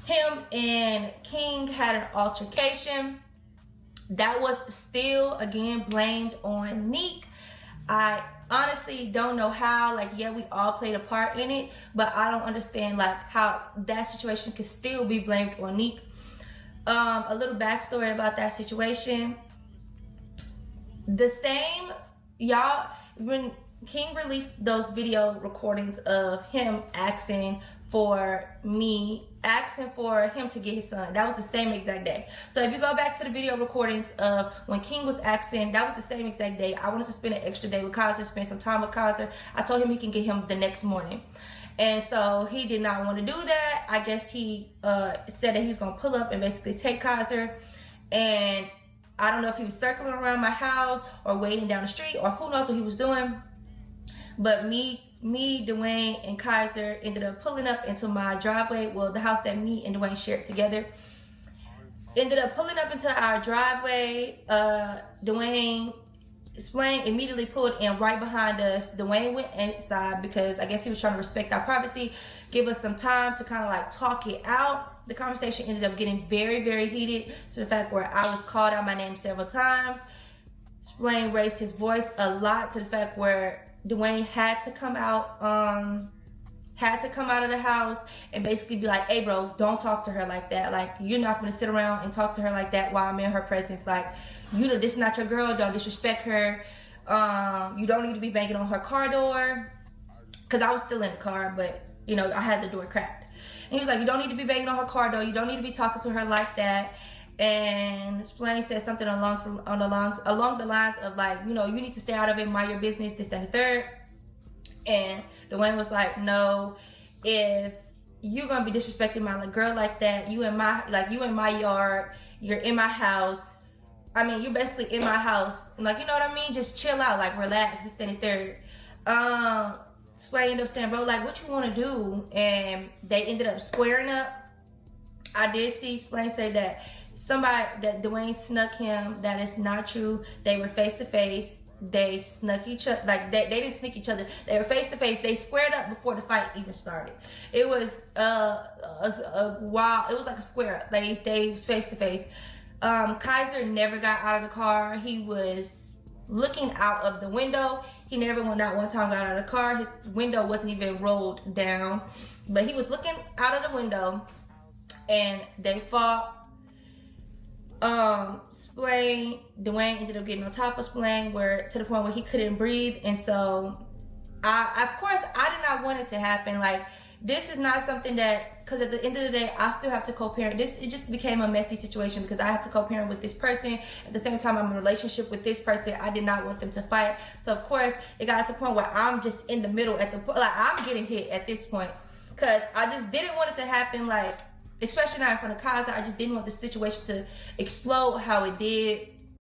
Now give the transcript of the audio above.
him and King had an altercation. That was still, again, blamed on Nique. I honestly don't know how. Like, yeah, we all played a part in it, but I don't understand like how that situation could still be blamed on Nique. A little backstory about that situation. The same, y'all, when King released those video recordings of him asking for him to get his son, that was the same exact day. So if you go back to the video recordings of when King was asking, that was the same exact day. I wanted to spend an extra day with Kaiser, spend some time with Kaiser. I told him he can get him the next morning. And so he did not want to do that. I guess he said that he was going to pull up and basically take Kaiser. And I don't know if he was circling around my house or waiting down the street or who knows what he was doing. But me, Dwayne, and Kaiser ended up pulling up into my driveway. Well, the house that me and Dwayne shared together. Ended up pulling up into our driveway. Dwayne Splain immediately pulled in right behind us. Dwayne went inside because I guess he was trying to respect our privacy, give us some time to kind of like talk it out. The conversation ended up getting very, very heated to the fact where I was called out my name several times. Splain raised his voice a lot to the fact where Dwayne had to come out of the house and basically be like, hey bro, don't talk to her like that. Like, you're not gonna sit around and talk to her like that while I'm in her presence. Like, you know, this is not your girl, don't disrespect her. You don't need to be banging on her car door. Cause I was still in the car, but you know, I had the door cracked. And he was like, you don't need to be banging on her car door, you don't need to be talking to her like that. And Splain said something along the lines of like, you know, you need to stay out of it, mind your business, this, that, and the third. And Dwayne was like, no, if you're gonna be disrespecting my like, girl like that, you in my yard, you're in my house. I mean, you're basically in my house. Like, you know what I mean? Just chill out, like relax, this, that, and the third. Splain ended up saying, bro, like, what you wanna do? And they ended up squaring up. I did see Splain say that that Dwayne snuck him. That is not true. They were face to face. They snuck each other. Like they didn't sneak each other. They were face to face. They squared up before the fight even started. It was a wild. It was like a square up. They was face to face. Kaiser never got out of the car. He was looking out of the window. He never not one time got out of the car. His window wasn't even rolled down, but he was looking out of the window. And they fought. Splain, Dwayne ended up getting on top of Splain to the point where he couldn't breathe. And so of course I did not want it to happen. Like, this is not something that, because at the end of the day I still have to co-parent. It just became a messy situation because I have to co-parent with this person. At the same time, I'm in a relationship with this person. I did not want them to fight. So of course it got to the point where I'm just in the middle I'm getting hit at this point because I just didn't want it to happen, like, especially not in front of Kaiser. I just didn't want the situation to explode how it did.